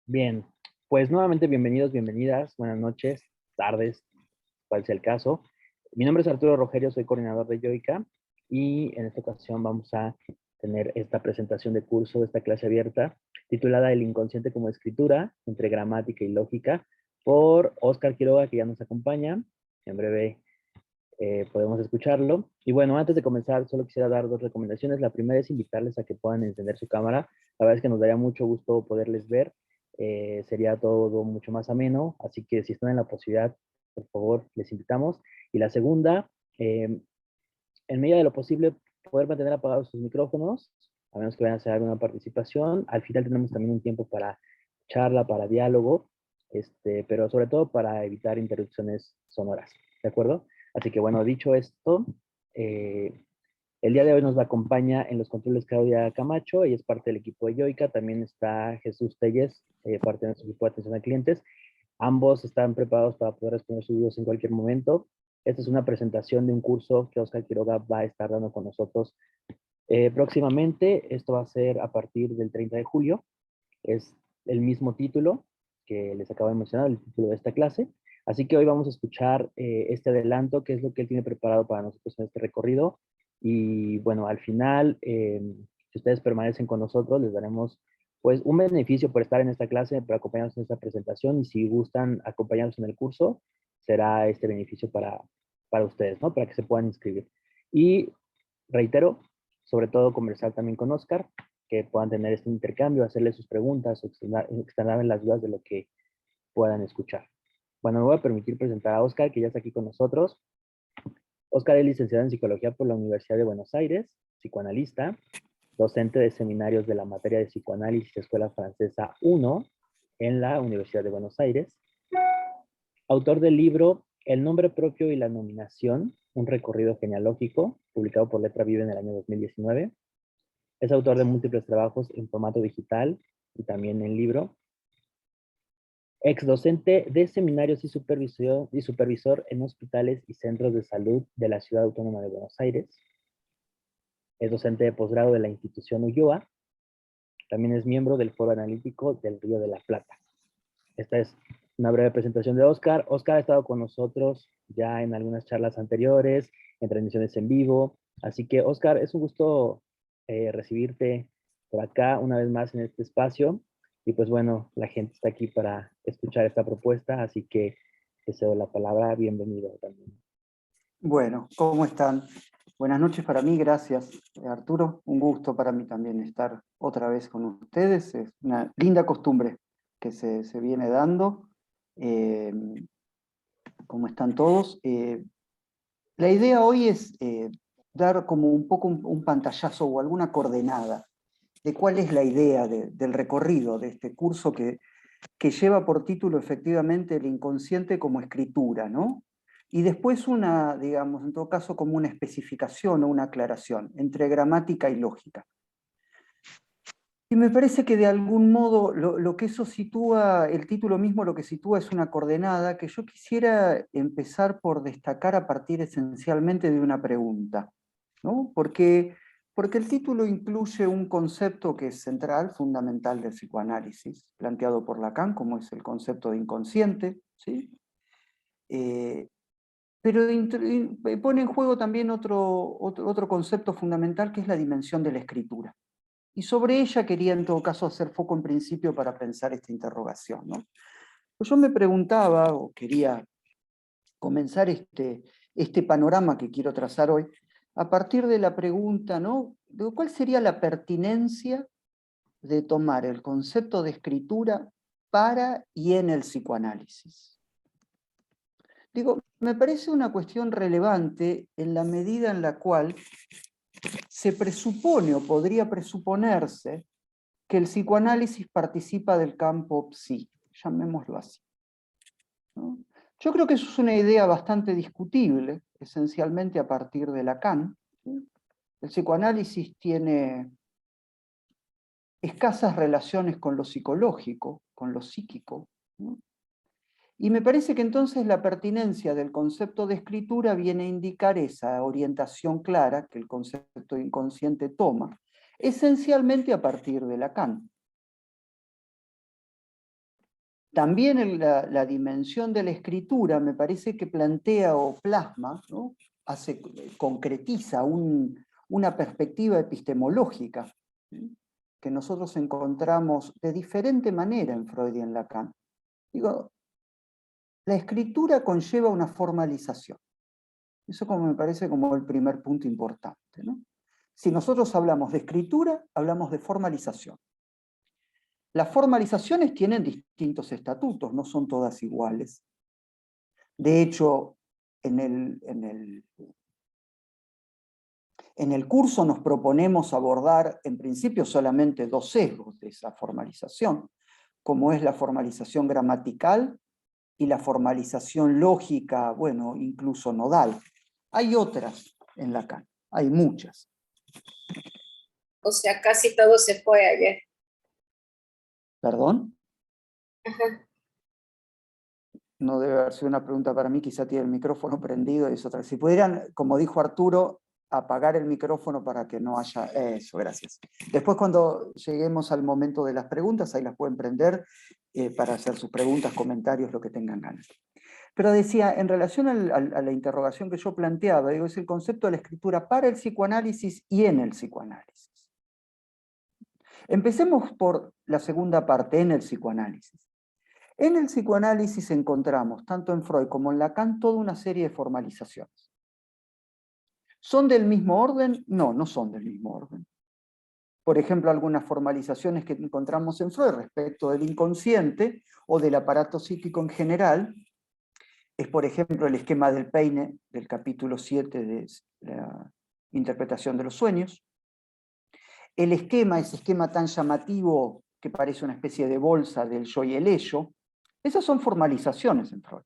Bien, pues nuevamente bienvenidos, bienvenidas, buenas noches, tardes, cual sea el caso. Mi nombre es Arturo Rogerio, soy coordinador de Yoica y en esta ocasión vamos a tener esta presentación de curso de esta clase abierta titulada El inconsciente como escritura, entre gramática y lógica, por Óscar Quiroga, que ya nos acompaña. En breve podemos escucharlo. Y bueno, antes de comenzar, solo quisiera dar dos recomendaciones. La primera es invitarles a que puedan encender su cámara. La verdad es que nos daría mucho gusto poderles ver. Sería todo mucho más ameno. Así que si están en la posibilidad, por favor, les invitamos. Y la segunda, en medida de lo posible, poder mantener apagados sus micrófonos, a menos que vayan a hacer alguna participación. Al final tenemos también un tiempo para charla, para diálogo, pero sobre todo para evitar interrupciones sonoras, ¿de acuerdo? Así que bueno, dicho esto, eh, el día de hoy nos acompaña en los controles Claudia Camacho, ella es parte del equipo de Yoica, también está Jesús Telles, parte de nuestro equipo de atención a clientes. Ambos están preparados para poder responder sus dudas en cualquier momento. Esta es una presentación de un curso que Oscar Quiroga va a estar dando con nosotros próximamente. Esto va a ser a partir del 30 de julio. Es el mismo título que les acabo de mencionar, el título de esta clase. Así que hoy vamos a escuchar este adelanto, que es lo que él tiene preparado para nosotros en este recorrido. Y bueno, al final, si ustedes permanecen con nosotros, les daremos pues un beneficio por estar en esta clase, por acompañarnos en esta presentación. Y si gustan acompañarnos en el curso, será este beneficio para ustedes, ¿no? Para que se puedan inscribir. Y reitero, sobre todo conversar también con Oscar, que puedan tener este intercambio, hacerle sus preguntas o externar las dudas de lo que puedan escuchar. Bueno, me voy a permitir presentar a Oscar, que ya está aquí con nosotros. Oscar es licenciado en Psicología por la Universidad de Buenos Aires, psicoanalista, docente de seminarios de la materia de psicoanálisis Escuela Francesa 1 en la Universidad de Buenos Aires, autor del libro El nombre propio y la nominación, un recorrido genealógico, publicado por Letra Viva en el año 2019. Es autor de múltiples trabajos en formato digital y también en libro. Ex docente de seminarios y supervisor en hospitales y centros de salud de la Ciudad Autónoma de Buenos Aires. Es docente de posgrado de la institución Ulloa. También es miembro del Foro Analítico del Río de la Plata. Esta es una breve presentación de Oscar. Oscar ha estado con nosotros ya en algunas charlas anteriores, en transmisiones en vivo. Así que, Oscar, es un gusto recibirte por acá una vez más en este espacio. Y pues bueno, la gente está aquí para escuchar esta propuesta, así que te cedo la palabra. Bienvenido también. Bueno, ¿cómo están? Buenas noches para mí, gracias Arturo. Un gusto para mí también estar otra vez con ustedes. Es una linda costumbre que se viene dando. ¿Cómo están todos? La idea hoy es dar como un poco un pantallazo o alguna coordenada de cuál es la idea del recorrido de este curso que lleva por título efectivamente El inconsciente como escritura, ¿no? Y después una, digamos, en todo caso como una especificación o una aclaración entre gramática y lógica. Y me parece que de algún modo lo que eso sitúa, el título mismo lo que sitúa es una coordenada que yo quisiera empezar por destacar a partir esencialmente de una pregunta, ¿no? Porque el título incluye un concepto que es central, fundamental del psicoanálisis, planteado por Lacan, como es el concepto de inconsciente, ¿sí? Pero pone en juego también otro concepto fundamental, que es la dimensión de la escritura. Y sobre ella quería en todo caso hacer foco en principio para pensar esta interrogación, ¿no? Pues yo me preguntaba, o quería comenzar este panorama que quiero trazar hoy, a partir de la pregunta, ¿no? De ¿cuál sería la pertinencia de tomar el concepto de escritura para y en el psicoanálisis? Digo, me parece una cuestión relevante en la medida en la cual se presupone o podría presuponerse que el psicoanálisis participa del campo psi, llamémoslo así, ¿no? Yo creo que eso es una idea bastante discutible, esencialmente a partir de Lacan, ¿sí? El psicoanálisis tiene escasas relaciones con lo psicológico, con lo psíquico, ¿no? Y me parece que entonces la pertinencia del concepto de escritura viene a indicar esa orientación clara que el concepto inconsciente toma, esencialmente a partir de Lacan. También la dimensión de la escritura me parece que plantea o plasma, ¿no? Concretiza una perspectiva epistemológica, ¿sí?, que nosotros encontramos de diferente manera en Freud y en Lacan. Digo, la escritura conlleva una formalización. Eso me parece como el primer punto importante, ¿no? Si nosotros hablamos de escritura, hablamos de formalización. Las formalizaciones tienen distintos estatutos, no son todas iguales. De hecho, en el curso nos proponemos abordar, en principio, solamente dos sesgos de esa formalización, como es la formalización gramatical y la formalización lógica, bueno, incluso nodal. Hay otras en Lacan, hay muchas. O sea, casi todo se fue ayer. ¿Perdón? Ajá. No debe haber sido una pregunta para mí, quizá tiene el micrófono prendido y es otra. Si pudieran, como dijo Arturo, apagar el micrófono para que no haya... Eso, gracias. Después cuando lleguemos al momento de las preguntas, ahí las pueden prender para hacer sus preguntas, comentarios, lo que tengan ganas. Pero decía, en relación a la interrogación que yo planteaba, digo, es el concepto de la escritura para el psicoanálisis y en el psicoanálisis. Empecemos por la segunda parte, en el psicoanálisis. En el psicoanálisis encontramos, tanto en Freud como en Lacan, toda una serie de formalizaciones. ¿Son del mismo orden? No, no son del mismo orden. Por ejemplo, algunas formalizaciones que encontramos en Freud respecto del inconsciente o del aparato psíquico en general, es por ejemplo el esquema del peine del capítulo 7 de la interpretación de los sueños. El esquema, ese esquema tan llamativo que parece una especie de bolsa del yo y el ello, esas son formalizaciones en Freud.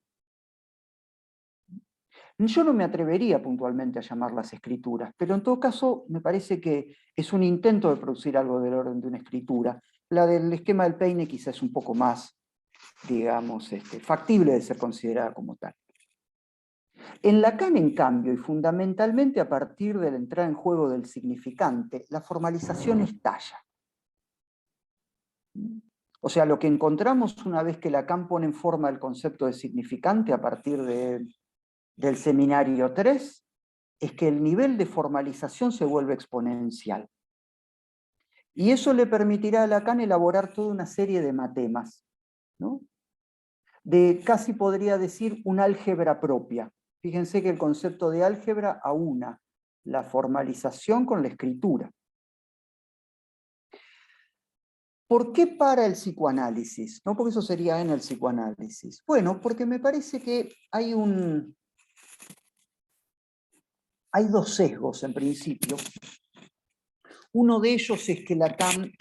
Yo no me atrevería puntualmente a llamarlas escrituras, pero en todo caso me parece que es un intento de producir algo del orden de una escritura. La del esquema del peine quizás es un poco más, digamos, factible de ser considerada como tal. En Lacan, en cambio, y fundamentalmente a partir de la entrada en juego del significante, la formalización estalla. O sea, lo que encontramos una vez que Lacan pone en forma el concepto de significante a partir del seminario 3, es que el nivel de formalización se vuelve exponencial. Y eso le permitirá a Lacan elaborar toda una serie de matemas, ¿no? De casi podría decir una álgebra propia. Fíjense que el concepto de álgebra aúna la formalización con la escritura. ¿Por qué para el psicoanálisis? No porque eso sería en el psicoanálisis. Bueno, porque me parece que hay dos sesgos en principio. Uno de ellos es que Lacan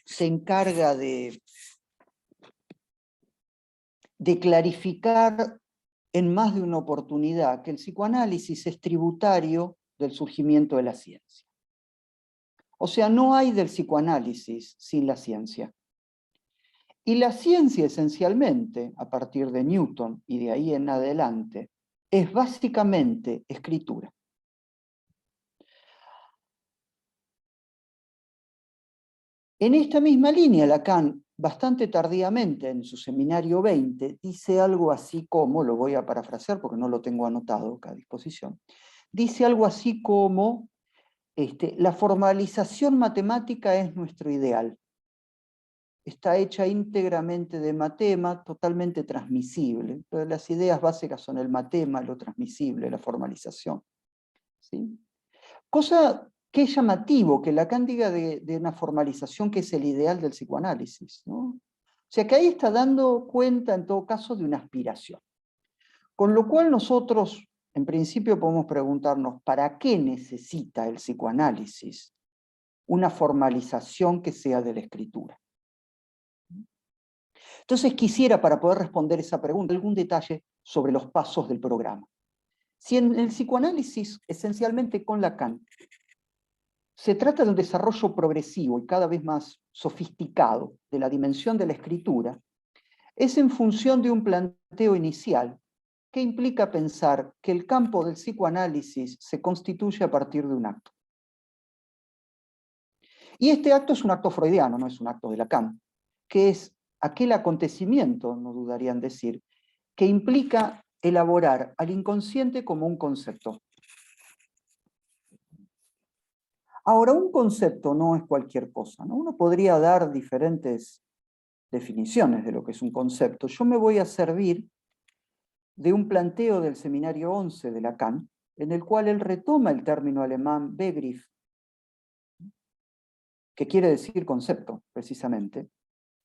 se encarga de clarificar en más de una oportunidad que el psicoanálisis es tributario del surgimiento de la ciencia. O sea, no hay del psicoanálisis sin la ciencia. Y la ciencia esencialmente, a partir de Newton y de ahí en adelante, es básicamente escritura. En esta misma línea, Lacan, bastante tardíamente en su seminario 20, dice algo así como, lo voy a parafrasear porque no lo tengo anotado acá a disposición, dice algo así como, la formalización matemática es nuestro ideal. Está hecha íntegramente de matema, totalmente transmisible. Las ideas básicas son el matema, lo transmisible, la formalización. ¿Sí? Cosa que es llamativo que Lacan diga de una formalización que es el ideal del psicoanálisis, ¿no? O sea que ahí está dando cuenta, en todo caso, de una aspiración. Con lo cual nosotros, en principio, podemos preguntarnos, ¿para qué necesita el psicoanálisis una formalización que sea de la escritura? Entonces quisiera, para poder responder esa pregunta, algún detalle sobre los pasos del programa. Si en el psicoanálisis, esencialmente con Lacan, se trata de un desarrollo progresivo y cada vez más sofisticado de la dimensión de la escritura, es en función de un planteo inicial que implica pensar que el campo del psicoanálisis se constituye a partir de un acto. Y este acto es un acto freudiano, no es un acto de Lacan, que es aquel acontecimiento, no dudaría en decir, que implica elaborar al inconsciente como un concepto. Ahora, un concepto no es cualquier cosa, ¿no? Uno podría dar diferentes definiciones de lo que es un concepto. Yo me voy a servir de un planteo del seminario 11 de Lacan, en el cual él retoma el término alemán Begriff, que quiere decir concepto, precisamente,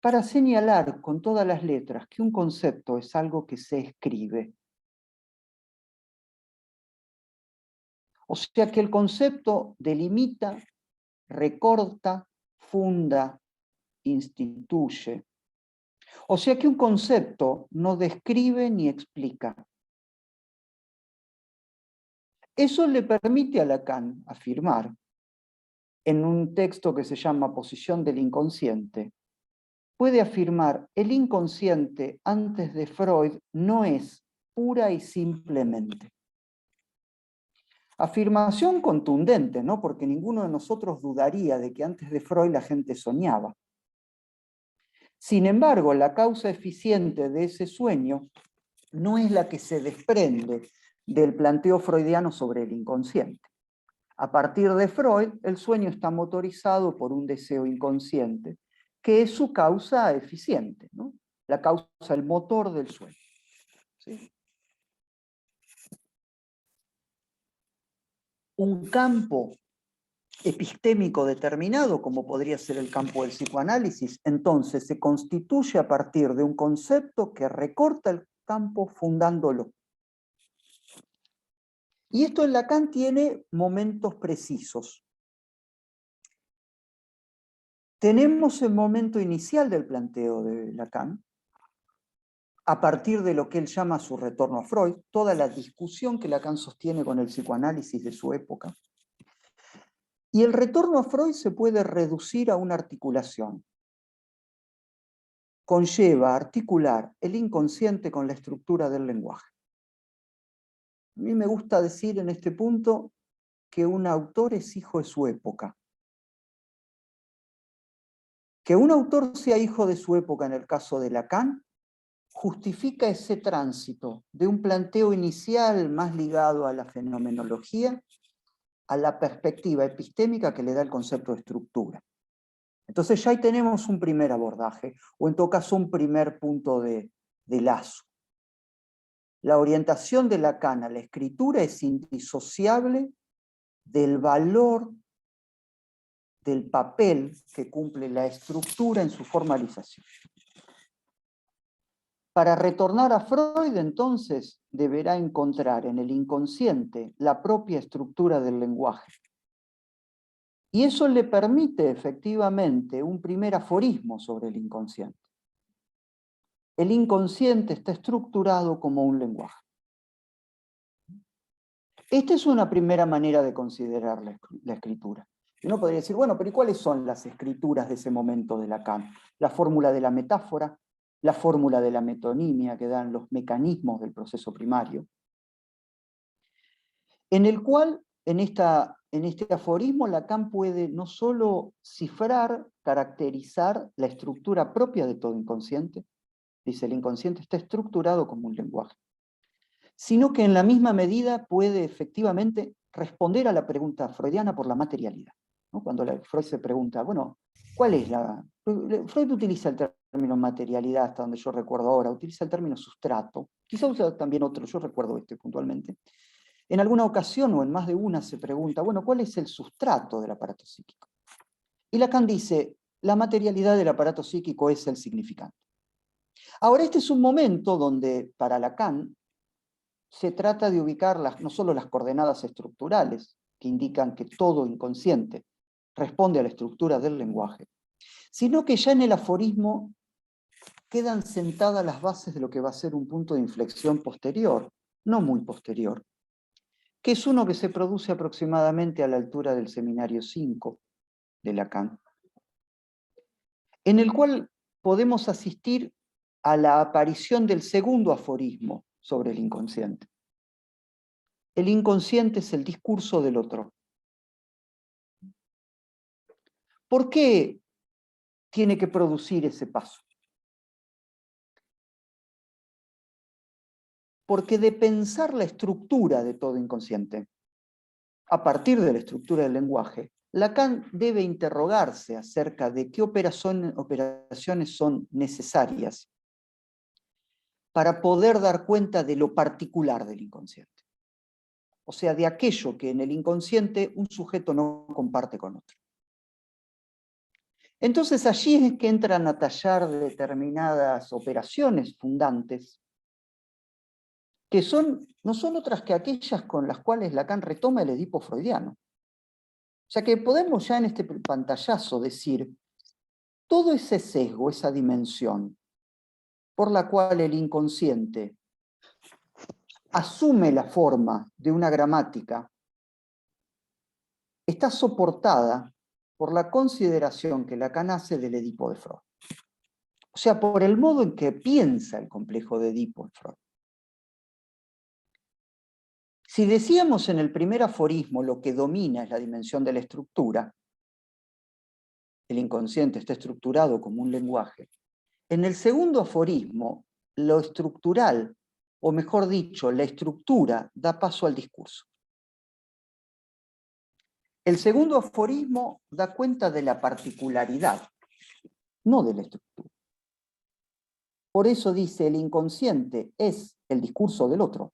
para señalar con todas las letras que un concepto es algo que se escribe. O sea que el concepto delimita, recorta, funda, instituye. O sea que un concepto no describe ni explica. Eso le permite a Lacan afirmar, en un texto que se llama Posición del inconsciente, puede afirmar, el inconsciente antes de Freud no es pura y simplemente. Afirmación contundente, ¿no? Porque ninguno de nosotros dudaría de que antes de Freud la gente soñaba. Sin embargo, la causa eficiente de ese sueño no es la que se desprende del planteo freudiano sobre el inconsciente. A partir de Freud, el sueño está motorizado por un deseo inconsciente, que es su causa eficiente, ¿no? La causa, el motor del sueño. ¿Sí? Un campo epistémico determinado, como podría ser el campo del psicoanálisis, entonces se constituye a partir de un concepto que recorta el campo fundándolo. Y esto en Lacan tiene momentos precisos. Tenemos el momento inicial del planteo de Lacan, a partir de lo que él llama su retorno a Freud, toda la discusión que Lacan sostiene con el psicoanálisis de su época. Y el retorno a Freud se puede reducir a una articulación. Conlleva articular el inconsciente con la estructura del lenguaje. A mí me gusta decir en este punto que un autor es hijo de su época. Que un autor sea hijo de su época en el caso de Lacan justifica ese tránsito de un planteo inicial más ligado a la fenomenología a la perspectiva epistémica que le da el concepto de estructura. Entonces ya ahí tenemos un primer abordaje, o en todo caso un primer punto de lazo. La orientación de Lacan a la escritura es indisociable del valor del papel que cumple la estructura en su formalización. Para retornar a Freud, entonces, deberá encontrar en el inconsciente la propia estructura del lenguaje. Y eso le permite efectivamente un primer aforismo sobre el inconsciente. El inconsciente está estructurado como un lenguaje. Esta es una primera manera de considerar la escritura. Uno podría decir, bueno, pero ¿y cuáles son las escrituras de ese momento de Lacan? La fórmula de la metáfora, la fórmula de la metonimia que dan los mecanismos del proceso primario, en el cual, en este aforismo, Lacan puede no solo cifrar, caracterizar la estructura propia de todo inconsciente, dice el inconsciente está estructurado como un lenguaje, sino que en la misma medida puede efectivamente responder a la pregunta freudiana por la materialidad, ¿no? Cuando Freud se pregunta, bueno, ¿cuál es la...? Freud utiliza el término materialidad, hasta donde yo recuerdo ahora, utiliza el término sustrato, quizá usa también otro, yo recuerdo este puntualmente. En alguna ocasión o en más de una se pregunta, bueno, ¿cuál es el sustrato del aparato psíquico? Y Lacan dice, la materialidad del aparato psíquico es el significante. Ahora, este es un momento donde, para Lacan, se trata de ubicar no solo las coordenadas estructurales, que indican que todo inconsciente responde a la estructura del lenguaje, sino que ya en el aforismo quedan sentadas las bases de lo que va a ser un punto de inflexión posterior, no muy posterior, que es uno que se produce aproximadamente a la altura del seminario 5 de Lacan, en el cual podemos asistir a la aparición del segundo aforismo sobre el inconsciente. El inconsciente es el discurso del otro. ¿Por qué tiene que producir ese paso? Porque de pensar la estructura de todo inconsciente, a partir de la estructura del lenguaje, Lacan debe interrogarse acerca de qué operaciones son necesarias para poder dar cuenta de lo particular del inconsciente. O sea, de aquello que en el inconsciente un sujeto no comparte con otro. Entonces allí es que entran a tallar determinadas operaciones fundantes, que no son otras que aquellas con las cuales Lacan retoma el Edipo freudiano. O sea que podemos ya en este pantallazo decir, todo ese sesgo, esa dimensión, por la cual el inconsciente asume la forma de una gramática, está soportada por la consideración que Lacan hace del Edipo de Freud. O sea, por el modo en que piensa el complejo de Edipo en Freud. Si decíamos en el primer aforismo lo que domina es la dimensión de la estructura, el inconsciente está estructurado como un lenguaje, en el segundo aforismo, lo estructural, o mejor dicho, la estructura da paso al discurso. El segundo aforismo da cuenta de la particularidad, no de la estructura. Por eso dice, el inconsciente es el discurso del otro.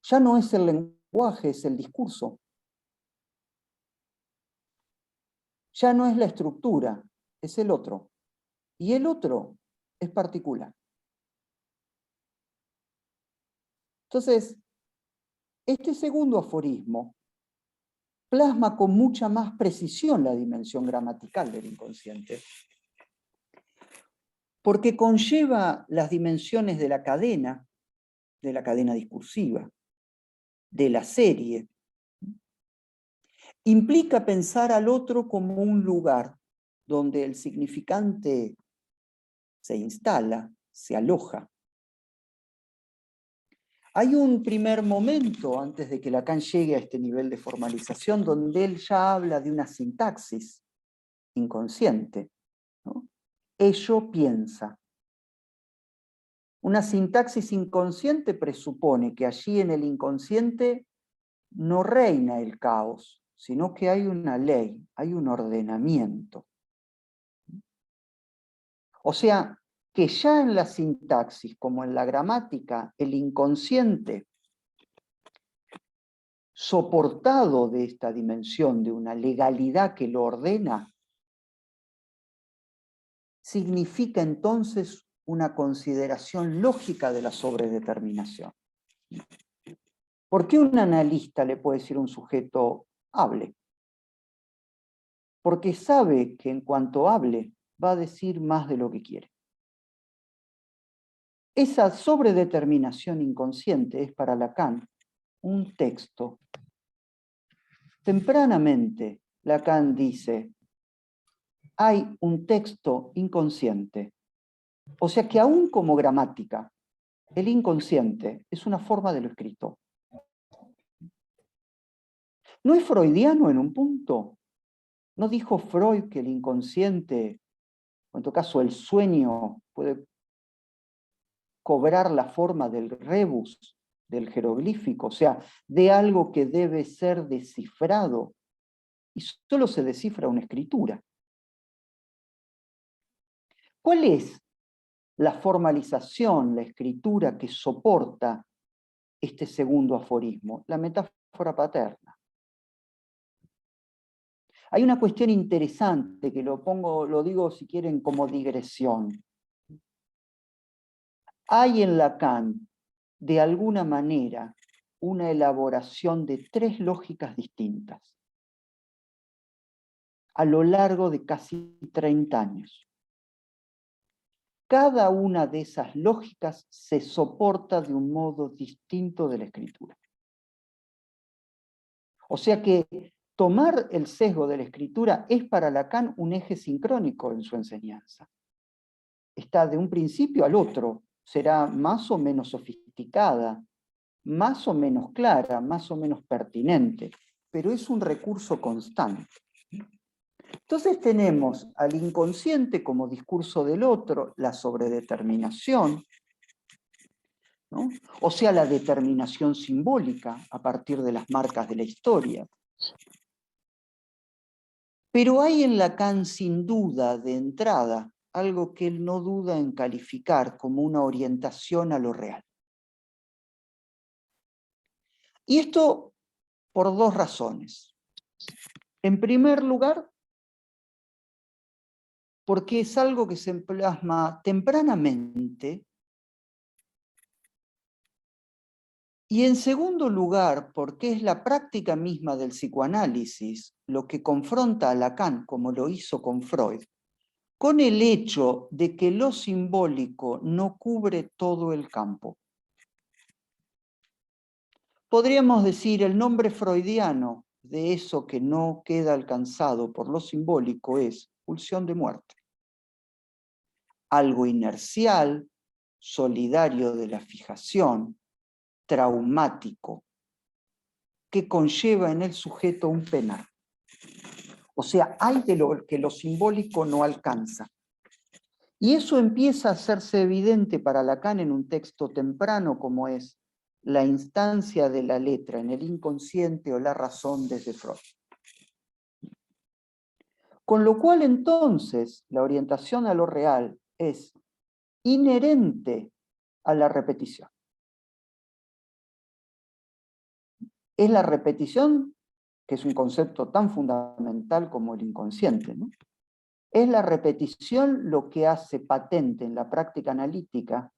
Ya no es el lenguaje, es el discurso. Ya no es la estructura, es el otro. Y el otro es particular. Entonces, este segundo aforismo plasma con mucha más precisión la dimensión gramatical del inconsciente, porque conlleva las dimensiones de la cadena discursiva, de la serie. Implica pensar al otro como un lugar donde el significante se instala, se aloja. Hay un primer momento, antes de que Lacan llegue a este nivel de formalización, donde él ya habla de una sintaxis inconsciente, ¿no? Ello piensa. Una sintaxis inconsciente presupone que allí en el inconsciente no reina el caos, sino que hay una ley, hay un ordenamiento. O sea, que ya en la sintaxis, como en la gramática, el inconsciente, soportado de esta dimensión, de una legalidad que lo ordena, significa entonces una consideración lógica de la sobredeterminación. ¿Por qué un analista le puede decir a un sujeto, hable? Porque sabe que en cuanto hable, va a decir más de lo que quiere. Esa sobredeterminación inconsciente es para Lacan un texto. Tempranamente, Lacan dice, hay un texto inconsciente. O sea que aún como gramática, el inconsciente es una forma de lo escrito. ¿No es freudiano en un punto? ¿No dijo Freud que el inconsciente, o en todo caso el sueño, puede cobrar la forma del rebus, del jeroglífico, o sea, de algo que debe ser descifrado, y solo se descifra una escritura? ¿Cuál es la formalización, la escritura que soporta este segundo aforismo? La metáfora paterna. Hay una cuestión interesante que lo digo si quieren como digresión. Hay en Lacan, de alguna manera, una elaboración de tres lógicas distintas a lo largo de casi 30 años. Cada una de esas lógicas se soporta de un modo distinto de la escritura. O sea que tomar el sesgo de la escritura es para Lacan un eje sincrónico en su enseñanza. Está de un principio al otro, será más o menos sofisticada, más o menos clara, más o menos pertinente, pero es un recurso constante. Entonces tenemos al inconsciente como discurso del otro, la sobredeterminación. ¿no? O sea, la determinación simbólica a partir de las marcas de la historia. Pero hay en Lacan, sin duda, de entrada, algo que él no duda en calificar como una orientación a lo real. Y esto por dos razones. En primer lugar, porque es algo que se plasma tempranamente. Y en segundo lugar, porque es la práctica misma del psicoanálisis lo que confronta a Lacan, como lo hizo con Freud, con el hecho de que lo simbólico no cubre todo el campo. Podríamos decir, el nombre freudiano de eso que no queda alcanzado por lo simbólico es pulsión de muerte. Algo inercial, solidario de la fijación, traumático, que conlleva en el sujeto un penar. O sea, hay de lo que lo simbólico no alcanza. Y eso empieza a hacerse evidente para Lacan en un texto temprano como es La instancia de la letra en el inconsciente o la razón desde Freud. Con lo cual entonces la orientación a lo real es inherente a la repetición. Es la repetición, que es un concepto tan fundamental como el inconsciente, ¿no? Es la repetición lo que hace patente en la práctica analítica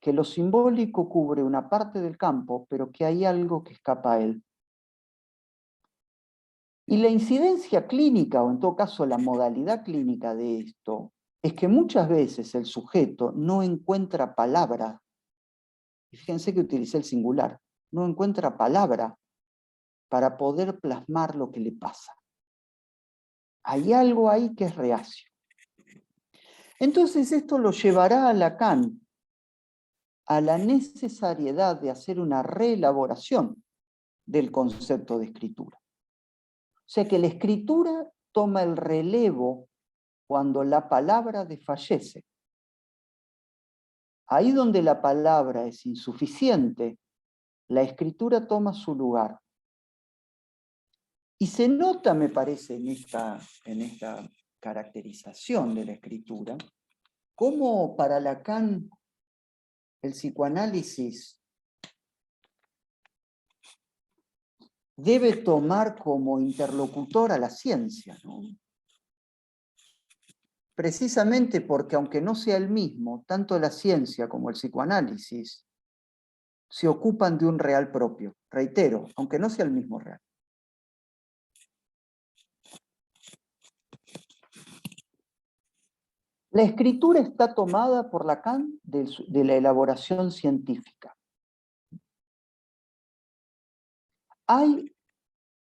que lo simbólico cubre una parte del campo, pero que hay algo que escapa a él. Y la incidencia clínica, o en todo caso la modalidad clínica de esto, es que muchas veces el sujeto no encuentra palabra, y fíjense que utilicé el singular, no encuentra palabra para poder plasmar lo que le pasa. Hay algo ahí que es reacio. Entonces esto lo llevará a Lacan a la necesariedad de hacer una reelaboración del concepto de escritura. O sea que la escritura toma el relevo cuando la palabra desfallece. Ahí donde la palabra es insuficiente, la escritura toma su lugar. Y se nota, me parece, en esta caracterización de la escritura, cómo para Lacan el psicoanálisis debe tomar como interlocutor a la ciencia, ¿no? Precisamente porque, aunque no sea el mismo, tanto la ciencia como el psicoanálisis se ocupan de un real propio. Reitero, aunque no sea el mismo real. La escritura está tomada por Lacan de la elaboración científica.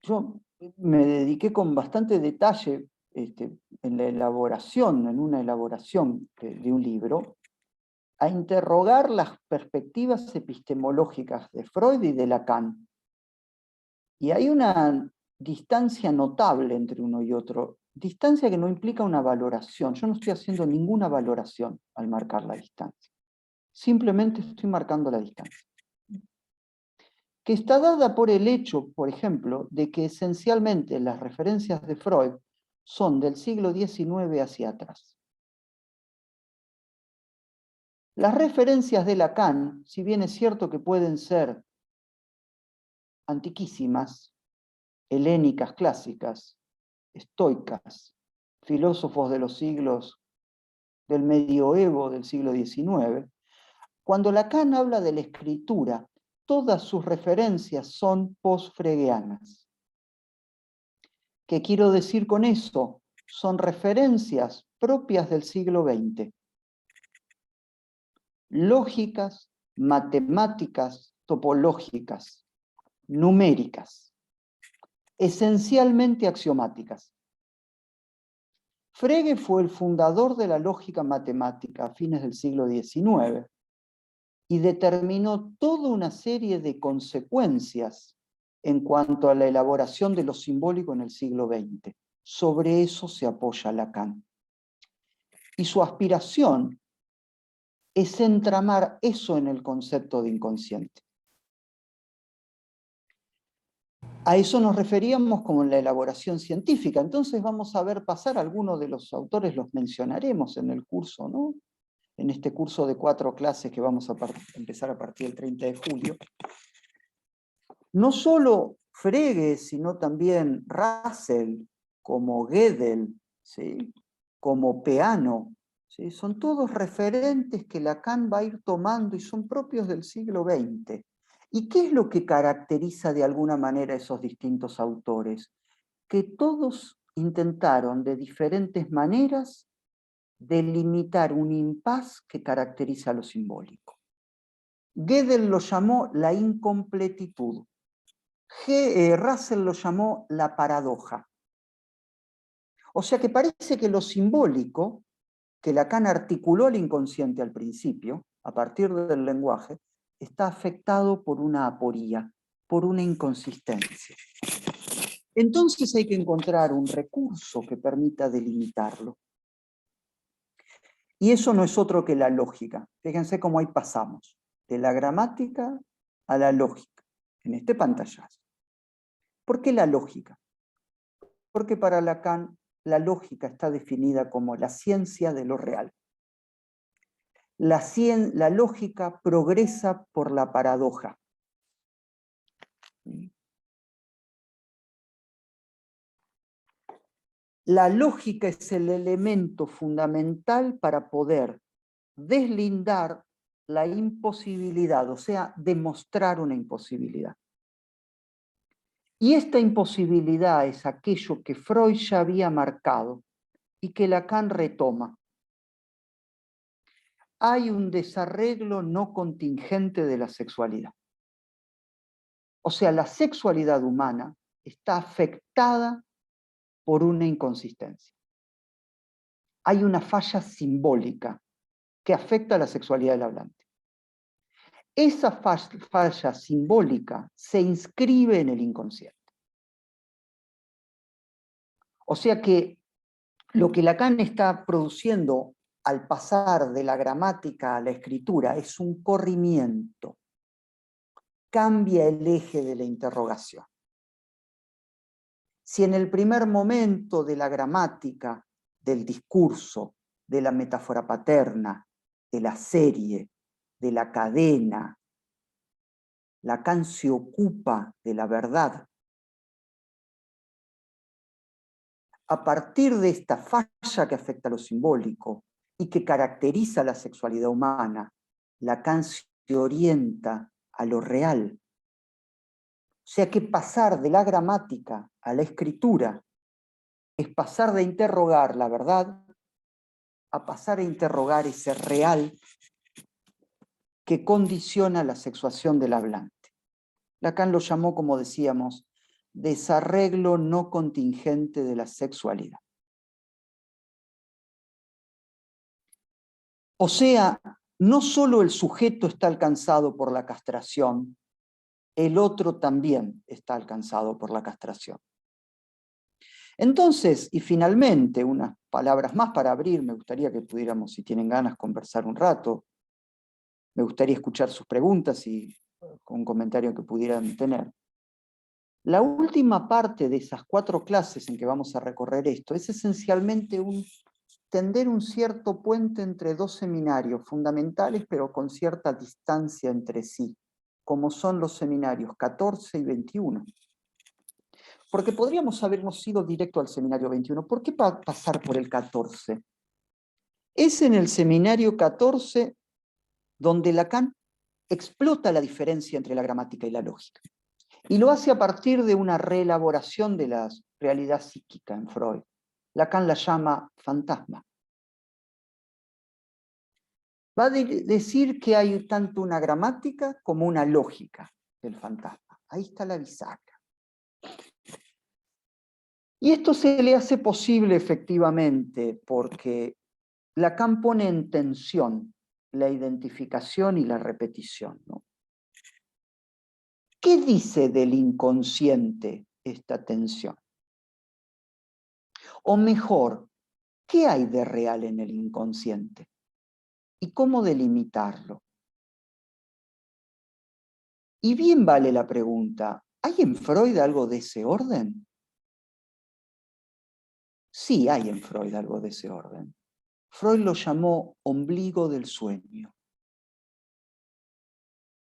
Yo me dediqué con bastante detalle en la elaboración, en una elaboración de un libro, a interrogar las perspectivas epistemológicas de Freud y de Lacan. Y hay una distancia notable entre uno y otro, distancia que no implica una valoración. Yo no estoy haciendo ninguna valoración al marcar la distancia. Simplemente estoy marcando la distancia. Que está dada por el hecho, por ejemplo, de que esencialmente las referencias de Freud son del siglo XIX hacia atrás. Las referencias de Lacan, si bien es cierto que pueden ser antiquísimas, helénicas clásicas, estoicas, filósofos de los siglos del medioevo del siglo XIX, cuando Lacan habla de la escritura, todas sus referencias son post-fregeanas. ¿Qué quiero decir con eso? Son referencias propias del siglo XX. Lógicas, matemáticas, topológicas, numéricas, esencialmente axiomáticas. Frege fue el fundador de la lógica matemática a fines del siglo XIX y determinó toda una serie de consecuencias en cuanto a la elaboración de lo simbólico en el siglo XX. Sobre eso se apoya Lacan. Y su aspiración es entramar eso en el concepto de inconsciente. A eso nos referíamos como en la elaboración científica. Entonces vamos a ver pasar algunos de los autores, los mencionaremos en el curso, ¿no? En este curso de 4 clases que vamos a empezar a partir del 30 de julio. No solo Frege, sino también Russell, como Gödel, ¿sí? Como Peano, ¿sí? Son todos referentes que Lacan va a ir tomando y son propios del siglo XX. ¿Y qué es lo que caracteriza de alguna manera a esos distintos autores? Que todos intentaron de diferentes maneras delimitar un impas que caracteriza lo simbólico. Gödel lo llamó la incompletitud. Russell lo llamó la paradoja. O sea que parece que lo simbólico, que Lacan articuló el inconsciente al principio, a partir del lenguaje, está afectado por una aporía, por una inconsistencia. Entonces hay que encontrar un recurso que permita delimitarlo. Y eso no es otro que la lógica. Fíjense cómo ahí pasamos, de la gramática a la lógica, en este pantallazo. ¿Por qué la lógica? Porque para Lacan la lógica está definida como la ciencia de lo real. La lógica progresa por la paradoja. La lógica es el elemento fundamental para poder deslindar la imposibilidad, o sea, demostrar una imposibilidad. Y esta imposibilidad es aquello que Freud ya había marcado y que Lacan retoma. Hay un desarreglo no contingente de la sexualidad. O sea, la sexualidad humana está afectada por una inconsistencia. Hay una falla simbólica que afecta a la sexualidad del hablante. Esa falla simbólica se inscribe en el inconsciente. O sea que lo que Lacan está produciendo al pasar de la gramática a la escritura es un corrimiento. Cambia el eje de la interrogación. Si en el primer momento de la gramática, del discurso, de la metáfora paterna, de la serie, de la cadena, Lacan se ocupa de la verdad, a partir de esta falla que afecta a lo simbólico y que caracteriza la sexualidad humana, Lacan se orienta a lo real. O sea que pasar de la gramática a la escritura es pasar de interrogar la verdad a pasar a interrogar ese real que condiciona la sexuación del hablante. Lacan lo llamó, como decíamos, desarreglo no contingente de la sexualidad. O sea, no solo el sujeto está alcanzado por la castración, el otro también está alcanzado por la castración. Entonces, y finalmente, unas palabras más para abrir, me gustaría que pudiéramos, si tienen ganas, conversar un rato. Me gustaría escuchar sus preguntas y un comentario que pudieran tener. La última parte de esas 4 clases en que vamos a recorrer esto es esencialmente tender un cierto puente entre 2 seminarios fundamentales, pero con cierta distancia entre sí, como son los seminarios 14 y 21. Porque podríamos habernos ido directo al seminario 21. ¿Por qué pasar por el 14? Es en el seminario 14 donde Lacan explota la diferencia entre la gramática y la lógica. Y lo hace a partir de una reelaboración de la realidad psíquica en Freud. Lacan la llama fantasma. Va a decir que hay tanto una gramática como una lógica del fantasma. Ahí está la bisagra. Y esto se le hace posible efectivamente porque Lacan pone en tensión la identificación y la repetición, ¿no? ¿Qué dice del inconsciente esta tensión? O mejor, ¿qué hay de real en el inconsciente? y cómo delimitarlo. Y bien vale la pregunta, ¿hay en Freud algo de ese orden? Sí, hay en Freud algo de ese orden. Freud lo llamó ombligo del sueño.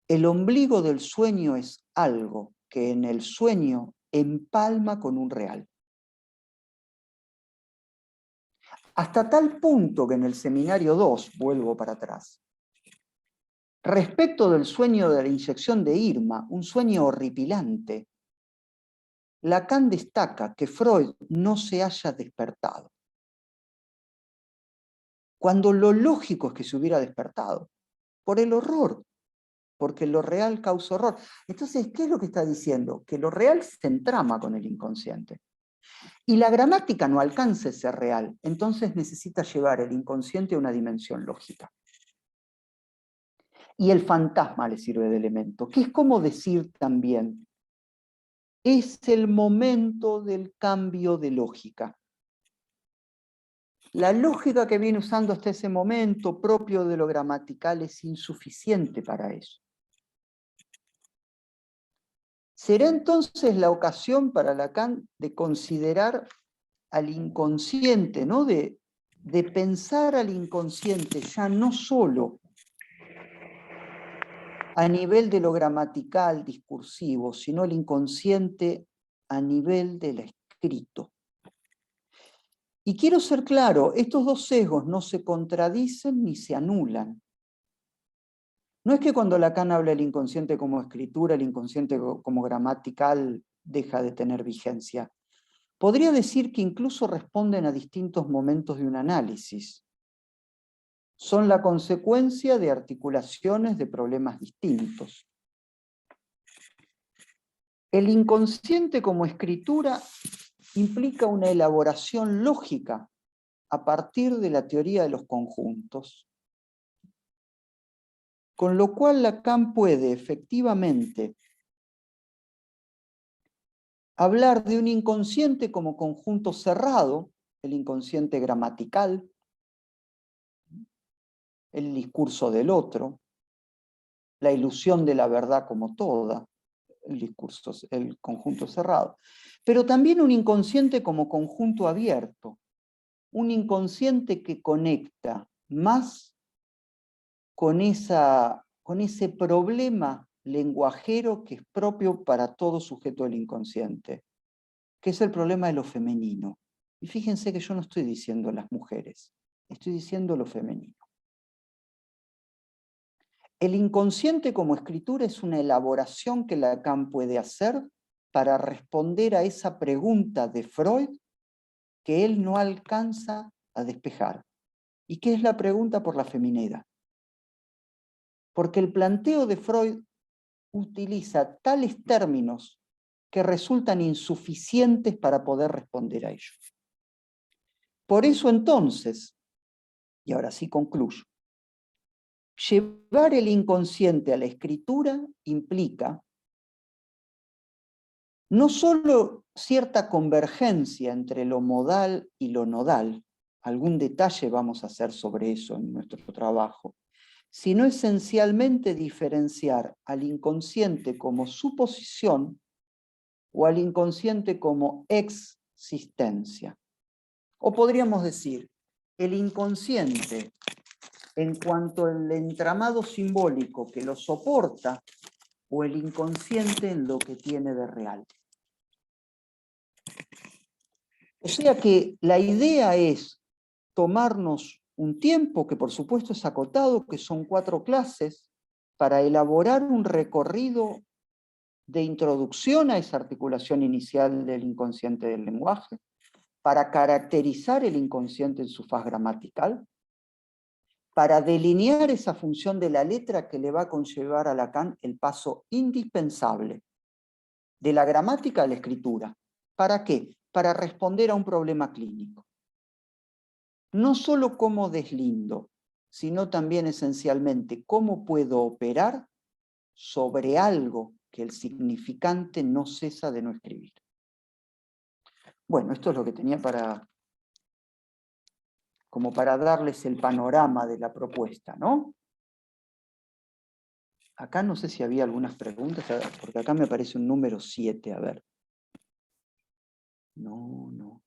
El ombligo del sueño es algo que en el sueño empalma con un real. Hasta tal punto que en el seminario 2, vuelvo para atrás, respecto del sueño de la inyección de Irma, un sueño horripilante, Lacan destaca que Freud no se haya despertado, cuando lo lógico es que se hubiera despertado, por el horror, porque lo real causa horror. Entonces, ¿qué es lo que está diciendo? Que lo real se entrama con el inconsciente. Y la gramática no alcanza ese real, entonces necesita llevar el inconsciente a una dimensión lógica. Y el fantasma le sirve de elemento, que es como decir también, es el momento del cambio de lógica. La lógica que viene usando hasta ese momento, propio de lo gramatical, es insuficiente para eso. ¿Será entonces la ocasión para Lacan de considerar al inconsciente, ¿no? de pensar al inconsciente ya no solo a nivel de lo gramatical, discursivo, sino el inconsciente a nivel del escrito? Y quiero ser claro, estos dos sesgos no se contradicen ni se anulan. No es que cuando Lacan habla del inconsciente como escritura, el inconsciente como gramatical deja de tener vigencia. Podría decir que incluso responden a distintos momentos de un análisis. Son la consecuencia de articulaciones de problemas distintos. El inconsciente como escritura implica una elaboración lógica a partir de la teoría de los conjuntos. Con lo cual Lacan puede efectivamente hablar de un inconsciente como conjunto cerrado, el inconsciente gramatical, el discurso del otro, la ilusión de la verdad como toda, el conjunto cerrado, pero también un inconsciente como conjunto abierto, un inconsciente que conecta más con ese problema lenguajero que es propio para todo sujeto del inconsciente, que es el problema de lo femenino. Y fíjense que yo no estoy diciendo las mujeres, estoy diciendo lo femenino. El inconsciente como escritura es una elaboración que Lacan puede hacer para responder a esa pregunta de Freud que él no alcanza a despejar. ¿Y qué es la pregunta por la feminidad? Porque el planteo de Freud utiliza tales términos que resultan insuficientes para poder responder a ellos. Por eso entonces, y ahora sí concluyo, llevar el inconsciente a la escritura implica no solo cierta convergencia entre lo modal y lo nodal, algún detalle vamos a hacer sobre eso en nuestro trabajo, sino esencialmente diferenciar al inconsciente como suposición o al inconsciente como existencia. O podríamos decir, el inconsciente en cuanto al entramado simbólico que lo soporta, o el inconsciente en lo que tiene de real. O sea que la idea es tomarnos un tiempo, que por supuesto es acotado, que son 4 clases, para elaborar un recorrido de introducción a esa articulación inicial del inconsciente del lenguaje, para caracterizar el inconsciente en su faz gramatical, para delinear esa función de la letra que le va a conllevar a Lacan el paso indispensable de la gramática a la escritura. ¿Para qué? Para responder a un problema clínico. No solo cómo deslindo, sino también esencialmente cómo puedo operar sobre algo que el significante no cesa de no escribir. Bueno, esto es lo que tenía para como para darles el panorama de la propuesta, ¿no? Acá no sé si había algunas preguntas, porque acá me aparece un número 7, a ver. No.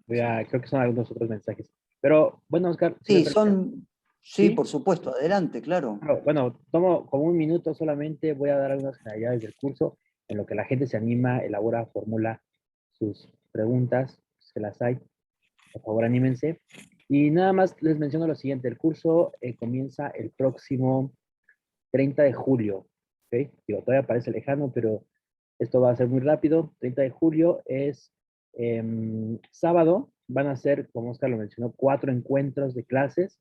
Creo que son algunos otros mensajes. Pero, bueno, Oscar, si me Sí, permites, sí, ¿sí? por supuesto, adelante, claro. Claro, bueno, tomo como un minuto solamente, voy a dar algunas generalidades del curso, en lo que la gente se anima, elabora, formula sus preguntas, se las hay. Por favor, anímense. Y nada más les menciono lo siguiente, el curso comienza el próximo 30 de julio, ¿ok? Digo, todavía parece lejano, pero esto va a ser muy rápido. 30 de julio es sábado, van a ser, como Oscar lo mencionó, 4 encuentros de clases.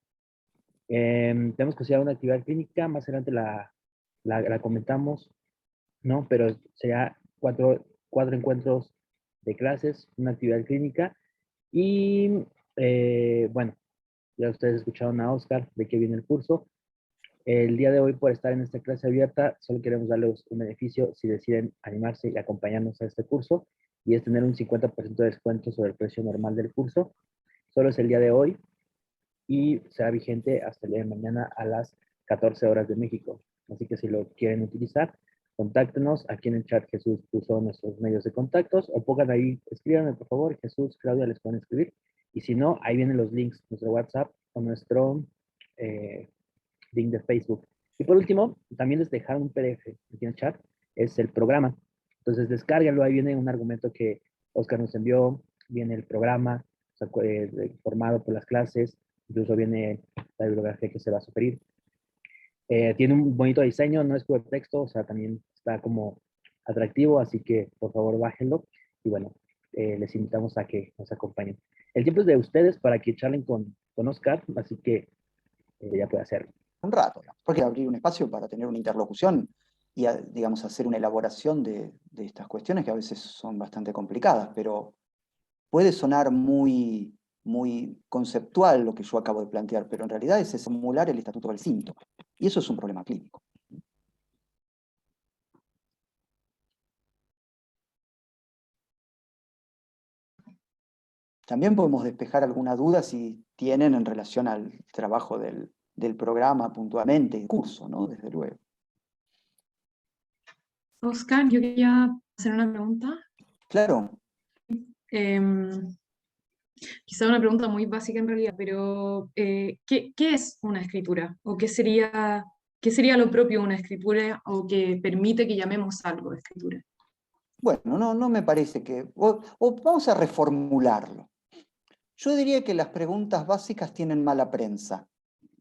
Tenemos que hacer una actividad clínica, más adelante la comentamos, ¿no? Pero será cuatro encuentros de clases, una actividad clínica. Y bueno, ya ustedes escucharon a Oscar de qué viene el curso. El día de hoy, por estar en esta clase abierta, solo queremos darles un beneficio si deciden animarse y acompañarnos a este curso, y es tener un 50% de descuento sobre el precio normal del curso. Solo es el día de hoy y será vigente hasta el día de mañana a las 14 horas de México. Así que si lo quieren utilizar, contáctenos. Aquí en el chat Jesús puso nuestros medios de contactos, o pongan ahí, escríbanme por favor, Jesús, Claudia, les pueden escribir. Y si no, ahí vienen los links, nuestro WhatsApp o nuestro link de Facebook. Y por último, también les dejaron un PDF aquí en el chat, es el programa. Entonces descárguenlo, ahí viene un argumento que Oscar nos envió, viene el programa, o sea, formado por las clases, incluso viene la bibliografía que se va a sugerir. Tiene un bonito diseño, no es puro texto, o sea, también está como atractivo, así que por favor bájenlo. Y bueno, les invitamos a que nos acompañen. El tiempo es de ustedes para que charlen con Oscar, así que ya puede hacerlo. Un rato, ¿no? Porque abrir un espacio para tener una interlocución y, digamos, hacer una elaboración de estas cuestiones que a veces son bastante complicadas, pero puede sonar muy conceptual lo que yo acabo de plantear, pero en realidad es emular el estatuto del síntoma. Y eso es un problema clínico. También podemos despejar alguna duda si tienen en relación al trabajo del programa puntualmente, el curso, ¿no? Desde luego. Oscar, yo quería hacer una pregunta. Claro. Quizá una pregunta muy básica en realidad, pero ¿qué es una escritura? ¿O qué sería lo propio de una escritura o que permite que llamemos algo de escritura? Bueno, no me parece que... O vamos a reformularlo. Yo diría que las preguntas básicas tienen mala prensa.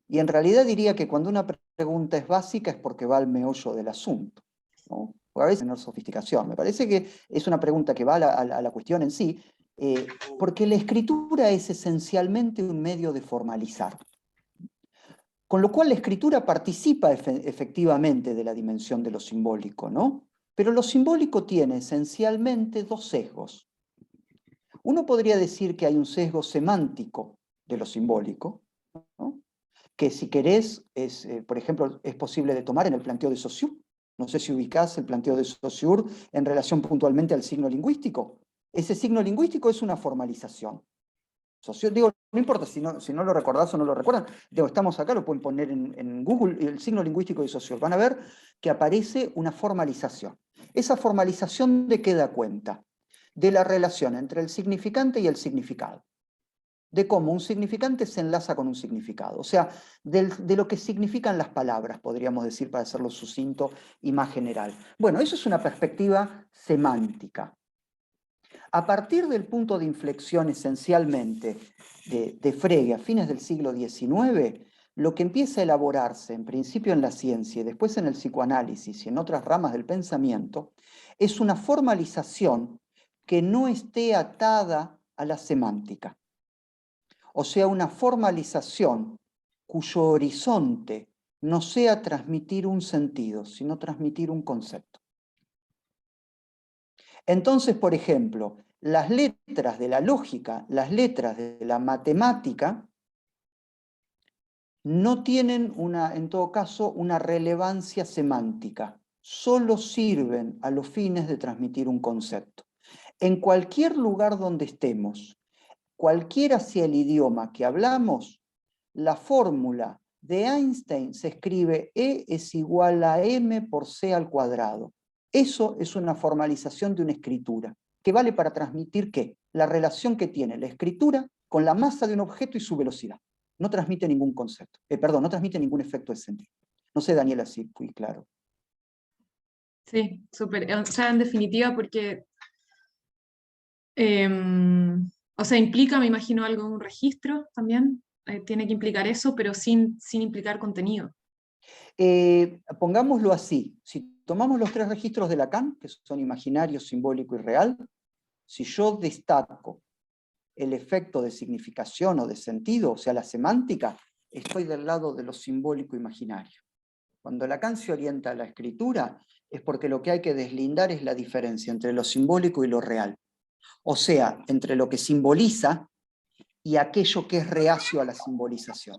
Y en realidad diría que cuando una pregunta es básica es porque va al meollo del asunto, ¿no? O a veces no es sofisticación. Me parece que es una pregunta que va a la cuestión en sí, porque la escritura es esencialmente un medio de formalizar. Con lo cual la escritura participa efectivamente de la dimensión de lo simbólico, ¿no? Pero lo simbólico tiene esencialmente dos sesgos. Uno podría decir que hay un sesgo semántico de lo simbólico, ¿no? Que si querés, por ejemplo, es posible de tomar en el planteo de Saussure. No sé si ubicás el planteo de Saussure en relación puntualmente al signo lingüístico. Ese signo lingüístico es una formalización. Saussure, digo, no importa si no lo recordás o no lo recuerdan, digo, estamos acá, lo pueden poner en Google, el signo lingüístico de Saussure. Van a ver que aparece una formalización. ¿Esa formalización de qué da cuenta? De la relación entre el significante y el significado. De cómo un significante se enlaza con un significado. O sea, de lo que significan las palabras, podríamos decir, para hacerlo sucinto y más general. Bueno, eso es una perspectiva semántica. A partir del punto de inflexión esencialmente de Frege a fines del siglo XIX, lo que empieza a elaborarse en principio en la ciencia y después en el psicoanálisis y en otras ramas del pensamiento, es una formalización que no esté atada a la semántica. O sea, una formalización cuyo horizonte no sea transmitir un sentido, sino transmitir un concepto. Entonces, por ejemplo, las letras de la lógica, las letras de la matemática, no tienen en todo caso, una relevancia semántica, solo sirven a los fines de transmitir un concepto. En cualquier lugar donde estemos cualquiera sea el idioma que hablamos, la fórmula de Einstein se escribe E es igual a m por c al cuadrado. Eso es una formalización de una escritura, que vale para transmitir ¿qué? La relación que tiene la escritura con la masa de un objeto y su velocidad. No transmite ningún concepto. Perdón, no transmite ningún efecto de sentido. No sé, Daniela, si fui claro. Sí, súper. O sea, en definitiva, porque, o sea, implica, me imagino, algo en un registro también. Tiene que implicar eso, pero sin implicar contenido. Pongámoslo así, si tomamos los 3 registros de Lacan, que son imaginario, simbólico y real, si yo destaco el efecto de significación o de sentido, o sea, la semántica, estoy del lado de lo simbólico imaginario. Cuando Lacan se orienta a la escritura, es porque lo que hay que deslindar es la diferencia entre lo simbólico y lo real. O sea, entre lo que simboliza y aquello que es reacio a la simbolización.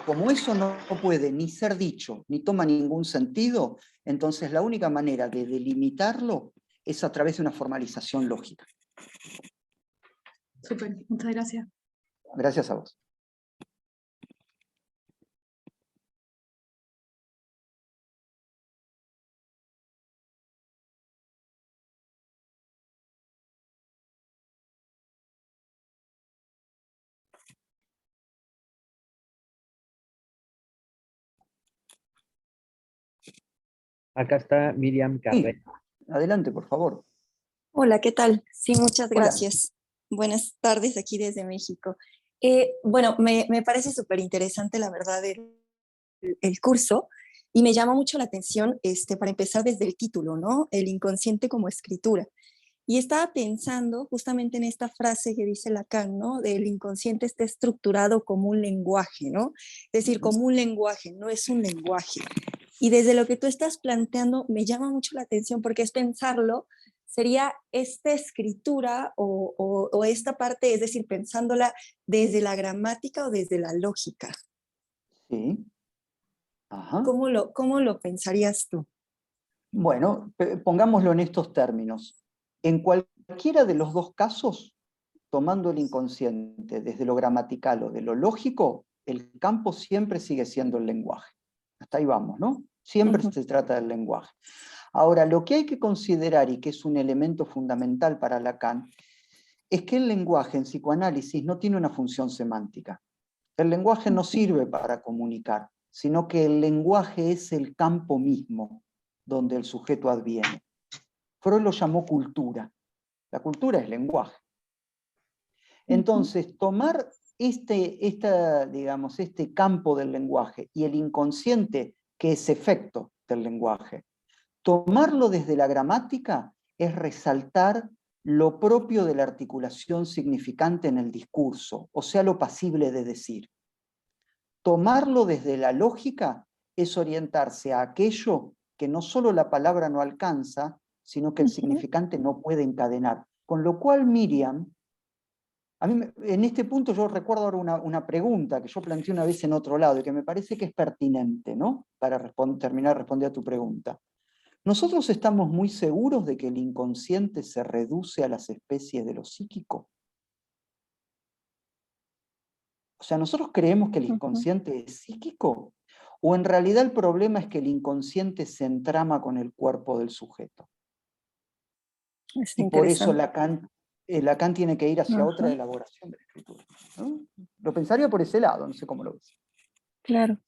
Como eso no puede ni ser dicho, ni toma ningún sentido, entonces la única manera de delimitarlo es a través de una formalización lógica. Súper, muchas gracias. Gracias a vos. Acá está Miriam Carrera. Sí, adelante, por favor. Hola, ¿qué tal? Sí, muchas Hola. gracias. Buenas tardes aquí desde México. Bueno, me parece súper interesante, la verdad, el curso y me llama mucho la atención, para empezar desde el título, ¿no? El inconsciente como escritura. Y estaba pensando justamente en esta frase que dice Lacan, ¿no? Del inconsciente está estructurado como un lenguaje, ¿no? Es decir, como un lenguaje, no es un lenguaje. Y desde lo que tú estás planteando me llama mucho la atención porque es pensarlo, sería esta escritura o esta parte, es decir, pensándola desde la gramática o desde la lógica. Sí. Ajá. ¿Cómo lo pensarías tú? Bueno, pongámoslo en estos términos. En cualquiera de los dos casos, tomando el inconsciente desde lo gramatical o de lo lógico, el campo siempre sigue siendo el lenguaje. Hasta ahí vamos, ¿no? Siempre se trata del lenguaje. Ahora, lo que hay que considerar, y que es un elemento fundamental para Lacan, es que el lenguaje en psicoanálisis no tiene una función semántica. El lenguaje no sirve para comunicar, sino que el lenguaje es el campo mismo donde el sujeto adviene. Freud lo llamó cultura. La cultura es lenguaje. Entonces, tomar este campo del lenguaje y el inconsciente, que es efecto del lenguaje, tomarlo desde la gramática es resaltar lo propio de la articulación significante en el discurso, o sea, lo pasible de decir. Tomarlo desde la lógica es orientarse a aquello que no solo la palabra no alcanza, sino que el significante no puede encadenar. Con lo cual, Miriam, a mí en este punto yo recuerdo ahora una pregunta que yo planteé una vez en otro lado y que me parece que es pertinente, ¿no? Para terminar de responder a tu pregunta. ¿Nosotros estamos muy seguros de que el inconsciente se reduce a las especies de lo psíquico? O sea, ¿nosotros creemos que el inconsciente es psíquico? ¿O en realidad el problema es que el inconsciente se entrama con el cuerpo del sujeto? Es Y por eso interesante. Lacan tiene que ir hacia otra elaboración de la escritura, ¿no? Lo pensaría por ese lado, no sé cómo lo ves. Claro.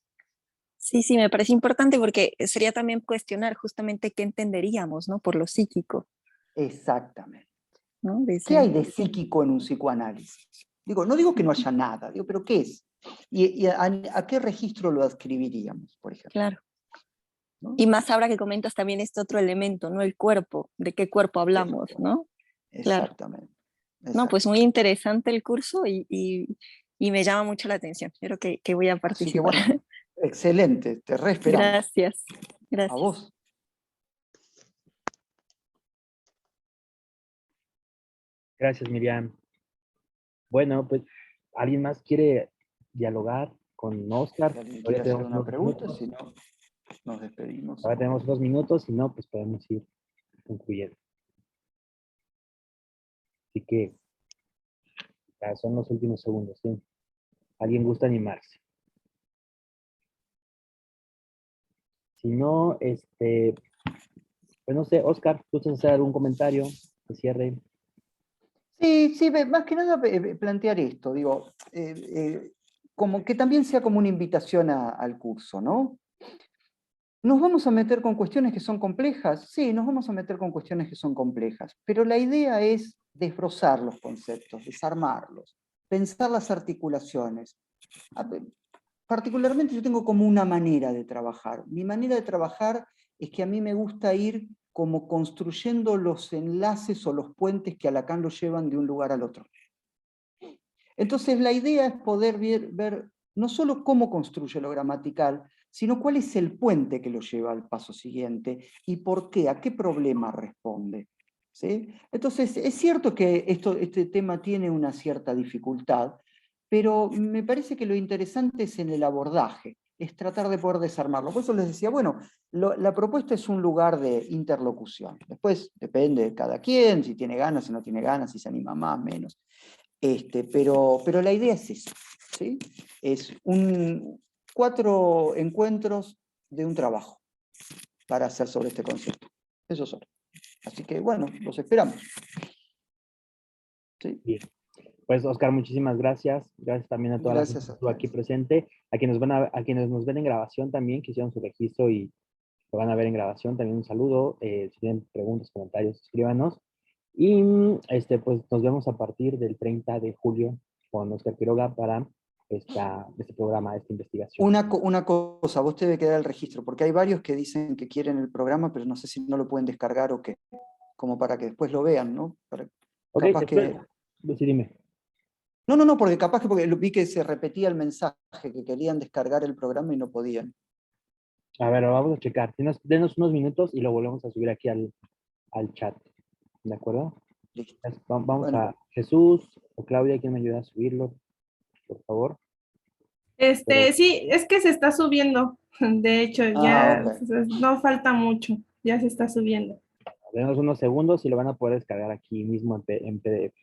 Sí, sí, me parece importante porque sería también cuestionar justamente qué entenderíamos, ¿no? Por lo psíquico, Exactamente. ¿no? ¿Qué hay de psíquico en un psicoanálisis? No digo que no haya nada, pero ¿qué es? ¿Y a qué registro lo adscribiríamos, por ejemplo? Claro. ¿No? Y más ahora que comentas también este otro elemento, ¿no? El cuerpo, ¿de qué cuerpo hablamos, no? Claro. Exactamente. No, pues muy interesante el curso y me llama mucho la atención. Creo que voy a Así que participar. bueno, excelente, te reesperamos. Gracias. A Gracias. vos. Gracias, Miriam. Bueno, pues, ¿alguien más quiere dialogar con Oscar? Si alguien quiere Todavía hacer tenemos una unos pregunta, minutos. si no, nos despedimos. Ahora tenemos 2 minutos, si no, pues podemos ir concluyendo. Así que, Ya son los últimos segundos, ¿sí? ¿Alguien gusta animarse? Si no, pues no sé, Oscar, ¿gustas hacer algún comentario de cierre? Sí, sí, más que nada plantear esto, digo, como que también sea como una invitación al curso, ¿no? ¿Nos vamos a meter con cuestiones que son complejas? Sí, nos vamos a meter con cuestiones que son complejas, pero la idea es desbrozar los conceptos, desarmarlos, pensar las articulaciones. Particularmente yo tengo como una manera de trabajar. Mi manera de trabajar es que a mí me gusta ir como construyendo los enlaces o los puentes que a Lacan lo llevan de un lugar al otro. Entonces la idea es poder ver no solo cómo construye lo gramatical, sino cuál es el puente que lo lleva al paso siguiente y por qué, a qué problema responde. ¿Sí? Entonces es cierto que este tema tiene una cierta dificultad, pero me parece que lo interesante es en el abordaje, es tratar de poder desarmarlo. Por eso les decía, bueno, la propuesta es un lugar de interlocución. Después depende de cada quien, si tiene ganas, si no tiene ganas, si se anima más, menos. Pero la idea es esa, ¿sí? Es 4 encuentros de un trabajo para hacer sobre este concepto. Eso solo. Así que bueno, los esperamos. ¿Sí? Bien. Pues Oscar, muchísimas gracias. Gracias también a toda la gente Gracias que a estuvo aquí ustedes. presente, a quienes nos ven en grabación también, que hicieron su registro y lo van a ver en grabación. También un saludo. Si tienen preguntas, comentarios, escríbanos. Y pues nos vemos a partir del 30 de julio con Oscar Quiroga para este programa, esta investigación. Una cosa, vos te debe quedar el registro, porque hay varios que dicen que quieren el programa, pero no sé si no lo pueden descargar o qué, como para que después lo vean, ¿no? Ok, Capaz que... sí, dime. No, porque capaz que porque vi que se repetía el mensaje, que querían descargar el programa y no podían. A ver, vamos a checar. Denos unos minutos y lo volvemos a subir aquí al chat. ¿De acuerdo? Listo. Vamos Bueno. a Jesús o Claudia, ¿quién me ayuda a subirlo? Por favor. Sí, es que se está subiendo. De hecho, ya Ok. no falta mucho. Ya se está subiendo. Denos unos segundos y lo van a poder descargar aquí mismo en PDF.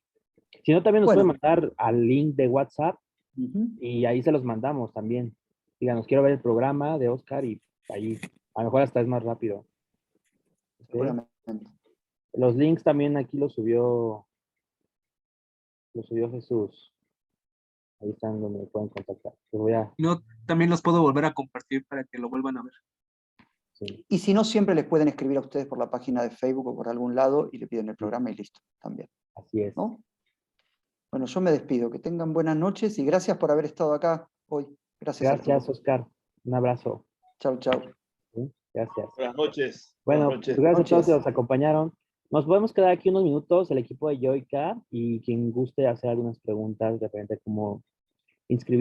Si no, también nos pueden Bueno. mandar al link de WhatsApp Ujú. y ahí se los mandamos también. Díganos, quiero ver el programa de Oscar y ahí, a lo mejor hasta es más rápido. ¿Ok? Seguramente. Los links también aquí los subió Jesús. Ahí están donde me pueden contactar. No, también los puedo volver a compartir para que lo vuelvan a ver. Sí. Y si no, siempre les pueden escribir a ustedes por la página de Facebook o por algún lado y le piden el programa y listo, también. Así es. ¿No? Bueno, yo me despido. Que tengan buenas noches y gracias por haber estado acá hoy. Gracias a Gracias, todos. Oscar. Un abrazo. Chau, chau. ¿Sí? Gracias. Buenas noches. Bueno, Buenas noches. pues gracias a todos que Noches. nos acompañaron. Nos podemos quedar aquí unos minutos, el equipo de Yoica, y quien guste hacer algunas preguntas de repente como inscribir.